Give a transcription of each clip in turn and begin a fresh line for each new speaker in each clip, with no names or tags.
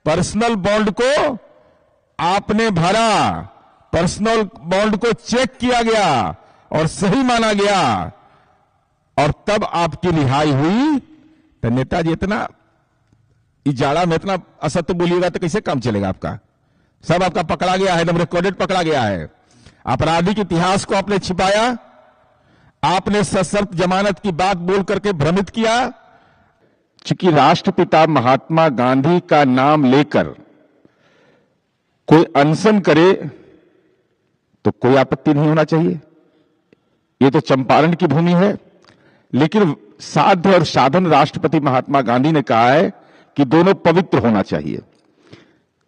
Personal bond को आपने भरा, पर्सनल बॉन्ड को चेक किया गया और सही माना गया और तब आपकी रिहाई हुई। तो नेताजी इतना इजाड़ा में इतना असत्य बोलिएगा तो कैसे काम चलेगा आपका? सब आपका पकड़ा गया है, एकदम रिकॉर्डेड पकड़ा गया है। आपराधिक इतिहास को आपने छिपाया, आपने सशर्त जमानत की बात बोल करके भ्रमित किया। चूंकि राष्ट्रपिता महात्मा गांधी का नाम लेकर कोई अनशन करे तो कोई आपत्ति नहीं होना चाहिए, ये तो चंपारण की भूमि है। लेकिन साध्य और साधन राष्ट्रपति महात्मा गांधी ने कहा है कि दोनों पवित्र होना चाहिए।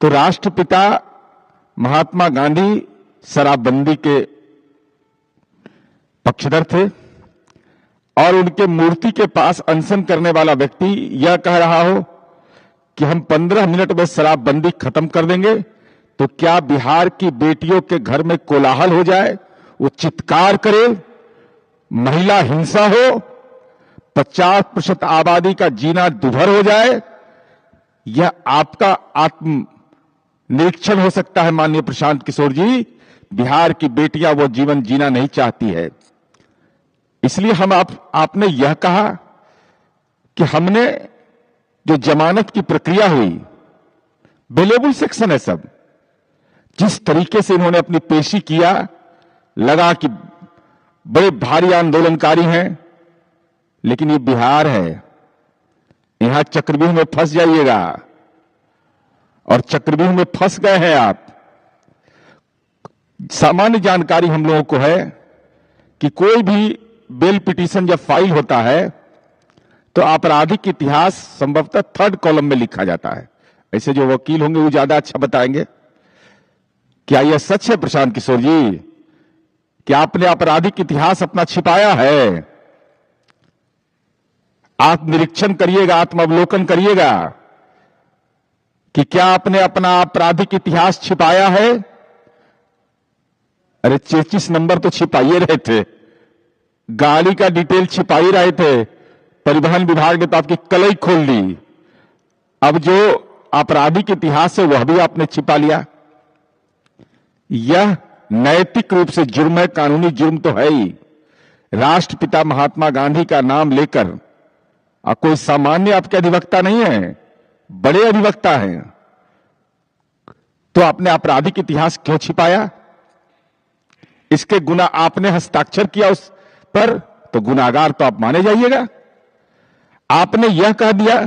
तो राष्ट्रपिता महात्मा गांधी शराबबंदी के पक्षधर थे और उनके मूर्ति के पास अनशन करने वाला व्यक्ति यह कह रहा हो कि हम 15 मिनट में शराबबंदी खत्म कर देंगे, तो क्या बिहार की बेटियों के घर में कोलाहल हो जाए, वो चित्कार करे, महिला हिंसा हो, 50% आबादी का जीना दुभर हो जाए? यह आपका आत्म निरीक्षण हो सकता है माननीय प्रशांत किशोर जी। बिहार की बेटियां वो जीवन जीना नहीं चाहती है। इसलिए हम आपने यह कहा कि हमने जो जमानत की प्रक्रिया हुई, बेलेबल सेक्शन है सब, जिस तरीके से इन्होंने अपनी पेशी किया, लगा कि बड़े भारी आंदोलनकारी हैं। लेकिन ये बिहार है, यहां चक्रव्यूह में फंस जाइएगा और चक्रव्यूह में फंस गए हैं आप। सामान्य जानकारी हम लोगों को है कि कोई भी बेल पिटीशन जब फाइल होता है तो आपराधिक इतिहास संभवतः 3rd कॉलम में लिखा जाता है। ऐसे जो वकील होंगे वो ज्यादा अच्छा बताएंगे। क्या यह सच है प्रशांत किशोर जी कि आपने आपराधिक इतिहास अपना छिपाया है? आत्मनिरीक्षण करिएगा, आत्मावलोकन करिएगा कि क्या आपने अपना आपराधिक इतिहास छिपाया है? अरे 33 नंबर तो छिपाइए रहे थे, गाड़ी का डिटेल छिपाई रहे थे, परिवहन विभाग ने तो आपकी कलई खोल दी। अब जो आपराधिक इतिहास है वह भी आपने छिपा लिया। यह नैतिक रूप से जुर्म है, कानूनी जुर्म तो है ही। राष्ट्रपिता महात्मा गांधी का नाम लेकर कोई सामान्य आपके अधिवक्ता नहीं है, बड़े अधिवक्ता हैं, तो आपने आपराधिक इतिहास क्यों छिपाया? इसके गुना आपने हस्ताक्षर किया उस पर, तो गुनाहगार तो आप माने जाइएगा। आपने यह कह दिया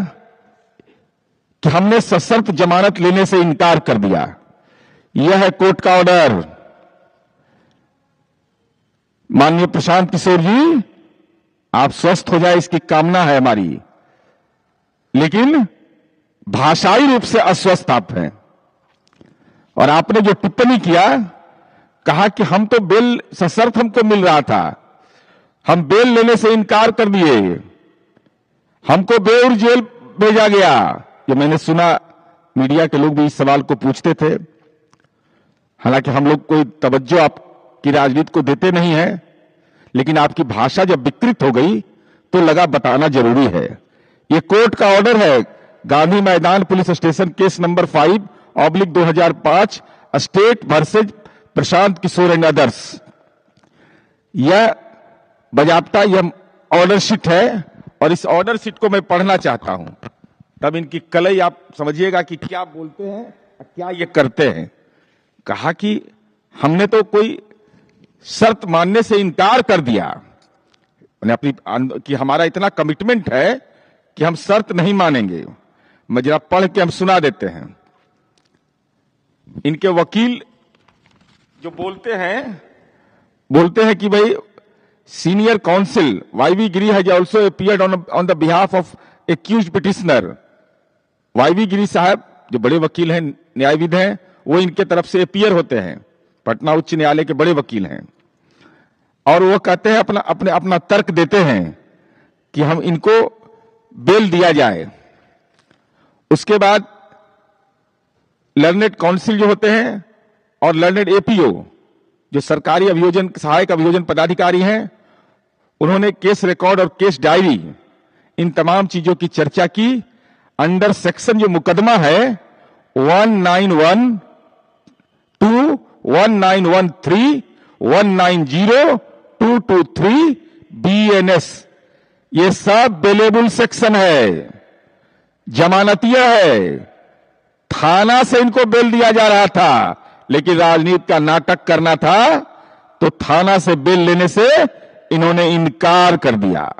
कि हमने सशर्त जमानत लेने से इनकार कर दिया। यह है कोर्ट का ऑर्डर। माननीय प्रशांत किशोर जी, आप स्वस्थ हो जाए इसकी कामना है हमारी, लेकिन भाषाई रूप से अस्वस्थ आप हैं। और आपने जो टिप्पणी किया, कहा कि हम तो बेल सशर्त हमको मिल रहा था, हम बेल लेने से इनकार कर दिए, हमको बेउर जेल भेजा गया। ये मैंने सुना, मीडिया के लोग भी इस सवाल को पूछते थे। हालांकि हम लोग कोई तवज्जो आपकी राजनीति को देते नहीं है, लेकिन आपकी भाषा जब विकृत हो गई तो लगा बताना जरूरी है। ये कोर्ट का ऑर्डर है, Gandhi Maidan police station case number 5/2005 state versus Prashant Kishor and others. यह बजाबता यह ऑर्डर शीट है और इस ऑर्डर शीट को मैं पढ़ना चाहता हूं, तब इनकी कलई आप समझिएगा कि क्या बोलते हैं और क्या ये करते हैं। कहा कि हमने तो कोई शर्त मानने से इनकार कर दिया, अपनी कि हमारा इतना कमिटमेंट है कि हम शर्त नहीं मानेंगे। मैं जरा पढ़ के हम सुना देते हैं। इनके वकील जो बोलते हैं कि भाई senior counsel YV Giri has also appeared on the behalf of accused petitioner. YV Giri साहब जो बड़े वकील हैं, न्यायविद हैं, वो इनके तरफ से अपीयर होते हैं, पटना उच्च न्यायालय के बड़े वकील हैं। और वो कहते हैं अपना तर्क देते हैं कि हम इनको बेल दिया जाए। उसके बाद लर्नेड काउंसिल जो होते हैं और लर्नेड एपीओ जो सरकारी अभियोजन सहायक अभियोजन पदाधिकारी हैं, उन्होंने केस रिकॉर्ड और केस डायरी इन तमाम चीजों की चर्चा की। अंडर सेक्शन जो मुकदमा है 1912, 1913, 190, 223, BNS, ये सब बेलेबल सेक्शन है, जमानतिया है। थाना से इनको बेल दिया जा रहा था, लेकिन राजनीति का नाटक करना था तो थाना से बेल लेने से इन्होंने इनकार कर दिया।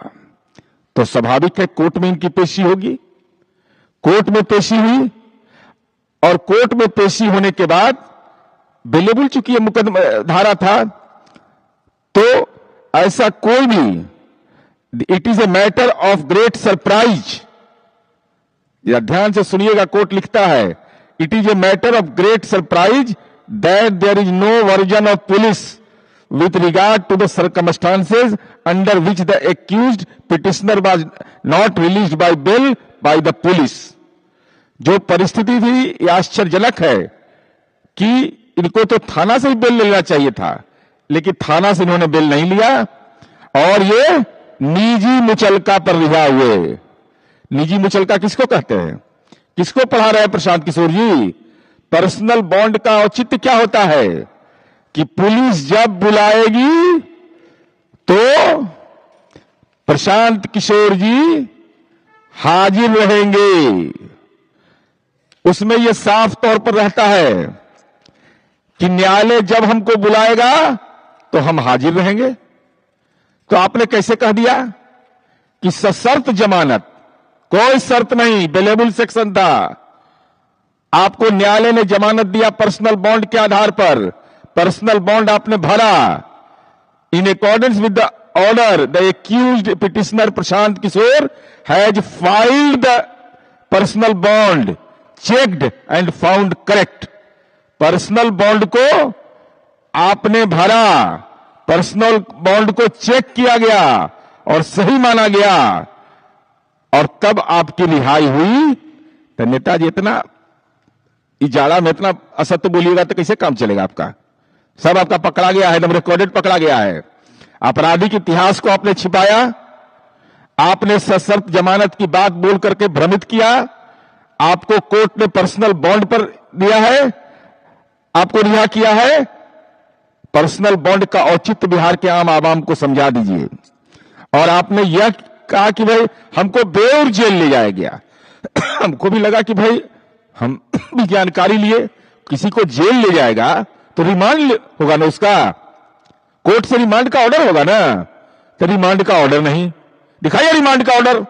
तो स्वाभाविक है कोर्ट में इनकी पेशी होगी। कोर्ट में पेशी हुई और कोर्ट में पेशी होने के बाद बेलेबल चूंकि ये मुकदमा धारा था, तो ऐसा कोई भी, it is a matter of great surprise, ध्यान से सुनिएगा, कोर्ट लिखता है, it is a matter of great surprise that there is no version of police with regard to the circumstances under which the accused petitioner was not released by bail by the police। जो परिस्थिति थी ये आश्चर्यजनक है कि इनको तो थाना से ही बेल लेना चाहिए था, लेकिन थाना से इन्होंने बेल नहीं लिया और ये निजी मुचलका पर रिहा हुए। निजी मुचलका किसको कहते हैं? किसको पढ़ा रहे हैं प्रशांत किशोर जी? पर्सनल बॉन्ड का औचित्य क्या होता है कि पुलिस जब बुलाएगी तो प्रशांत किशोर जी हाजिर रहेंगे। उसमें यह साफ तौर पर रहता है कि न्यायालय जब हमको बुलाएगा तो हम हाजिर रहेंगे। तो आपने कैसे कह दिया कि सशर्त जमानत, कोई शर्त नहीं, बेलेबल सेक्शन था, आपको न्यायालय ने जमानत दिया पर्सनल बॉन्ड के आधार पर, पर्सनल बॉन्ड आपने भरा, in accordance with the order the accused petitioner Prashant Kishor has filed the personal bond checked and found correct. Personal bond को आपने भरा, पर्सनल बॉन्ड को चेक किया गया और सही माना गया, और तब आपकी रिहाई हुई। तो नेताजी इतना इजाड़ा में इतना असत्य बोलिएगा तो कैसे काम चलेगा आपका? सब आपका पकड़ा गया है, एकदम रिकॉर्डेड पकड़ा गया है। आपराधिक इतिहास को आपने छिपाया, आपने सशर्त जमानत की बात बोल करके भ्रमित किया, आपको कोर्ट ने पर्सनल बॉन्ड पर दिया है, आपको रिहा किया है। पर्सनल बॉन्ड का औचित्य बिहार के आम आवाम को समझा दीजिए। और आपने यह कहा कि भाई हमको बेउर जेल ले जाया गया। हमको भी लगा कि भाई हम भी जानकारी लिए, किसी को जेल ले जाएगा तो रिमांड होगा ना, उसका कोर्ट से रिमांड का ऑर्डर होगा ना। तो रिमांड का ऑर्डर नहीं दिखाइए, रिमांड का ऑर्डर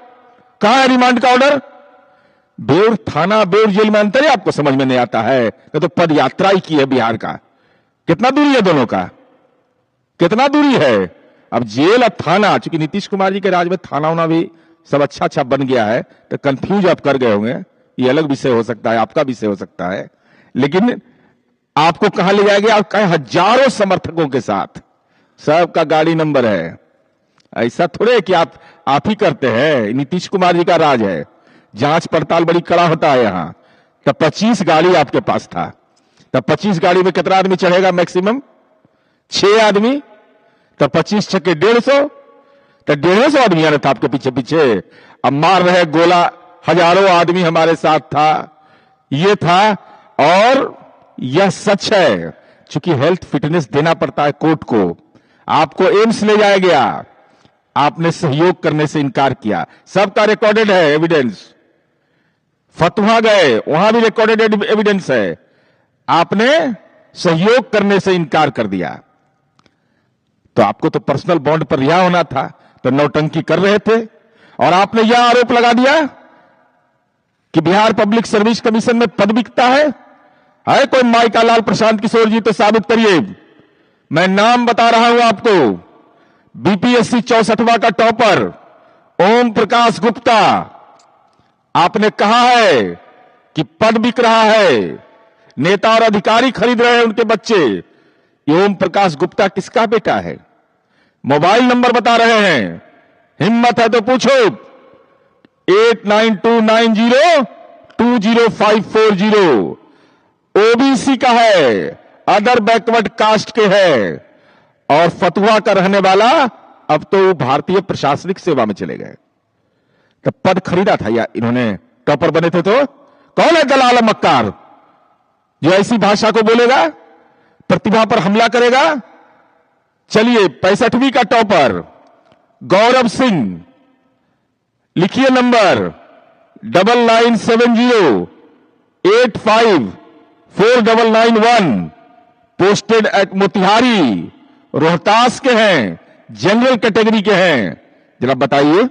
कहां है? रिमांड का ऑर्डर बेउर थाना बेउर जेल में अंतर है, आपको समझ में नहीं आता है। तो पद यात्रा ही की है बिहार का, कितना दूरी है दोनों का, कितना दूरी है? अब जेल और थाना, चूंकि नीतीश कुमार जी के राज में थाना होना भी सब अच्छा अच्छा बन गया है, तो कंफ्यूज आप कर गए होंगे, ये अलग विषय हो सकता है, आपका विषय हो सकता है। लेकिन आपको कहां ले जाएंगे? आप कहें हजारों समर्थकों के साथ, सबका गाड़ी नंबर है। ऐसा थोड़े है कि आप ही करते हैं, नीतीश कुमार जी का राज है, जांच पड़ताल बड़ी कड़ा होता है यहां। तब 25 गाड़ी आपके पास था, तब 25 गाड़ी में कितना आदमी चढ़ेगा? मैक्सिमम 6 आदमी, तब 25 छक्के 150, तो 150 आदमी आना था आपके पीछे पीछे। अब मार रहे गोला, हजारों आदमी हमारे साथ था, ये था। और यह सच है, चूंकि हेल्थ फिटनेस देना पड़ता है कोर्ट को। आपको एम्स ले जाया गया, आपने सहयोग करने से इनकार किया, सबका रिकॉर्डेड है एविडेंस। फतवा गए, वहां भी रिकॉर्डेड एविडेंस है, आपने सहयोग करने से इनकार कर दिया। तो आपको तो पर्सनल बॉन्ड पर रिहा होना था, तो नौटंकी कर रहे थे। और आपने यह आरोप लगा दिया कि बिहार पब्लिक सर्विस कमीशन में पद बिकता है कोई माइका लाल प्रशांत किशोर जी? तो साबित करिए। मैं नाम बता रहा हूं आपको, बीपीएससी 64वां का टॉपर ओम प्रकाश गुप्ता, आपने कहा है कि पद बिक रहा है, नेता और अधिकारी खरीद रहे हैं उनके बच्चे। ये ओम प्रकाश गुप्ता किसका बेटा है? मोबाइल नंबर बता रहे हैं, हिम्मत है तो पूछो, 8929020540। ओबीसी का है, अदर बैकवर्ड कास्ट के है, और फतुहा का रहने वाला। अब तो भारतीय प्रशासनिक सेवा में चले गए। तो पद खरीदा था या इन्होंने टॉपर बने थे? तो कौन है दलाल मक्कार? जो ऐसी भाषा को बोलेगा, प्रतिभा पर हमला करेगा। चलिए 65वीं का टॉपर गौरव सिंह, लिखिए number 9970854991, posted at Motihari, Rohtas के हैं, जनरल कैटेगरी के हैं। जरा बताइए।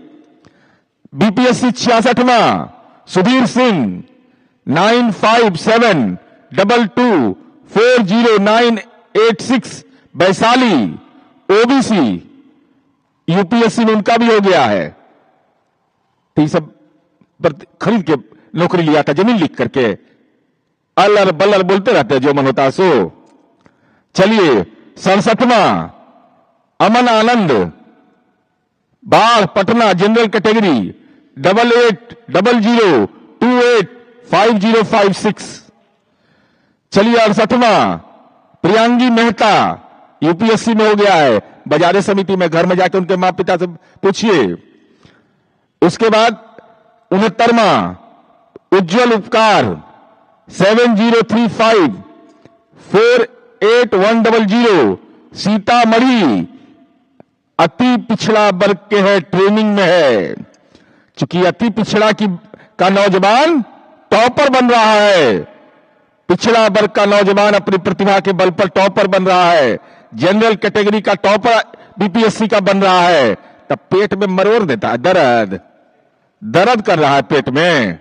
बीपीएससी 66वां सुधीर सिंह 9572240986, वैशाली, ओबीसी, यूपीएससी में उनका भी हो गया है। तो ये सब खरीद के नौकरी लिया था, जमीन लिख करके अलर बल्लर बोलते रहते हैं, जो मन होता सो। चलिए 67वां अमन आनंद, बाढ़, पटना, जनरल कैटेगरी 8800285056। चलिए 68वां प्रियांगी मेहता, यूपीएससी में हो गया है, बाजारे समिति में। घर में जाकर उनके माँ पिता से पूछिए। उसके बाद 69वां उज्जवल उपकार 7035481100, सीतामढ़ी, अति पिछड़ा वर्ग के है, ट्रेनिंग में है। चूंकि अति पिछड़ा का नौजवान टॉपर बन रहा है, पिछड़ा वर्ग का नौजवान अपनी प्रतिभा के बल पर टॉपर बन रहा है, जनरल कैटेगरी का टॉपर बीपीएससी का बन रहा है, तब पेट में मरोड़ देता है, दर्द कर रहा है पेट में।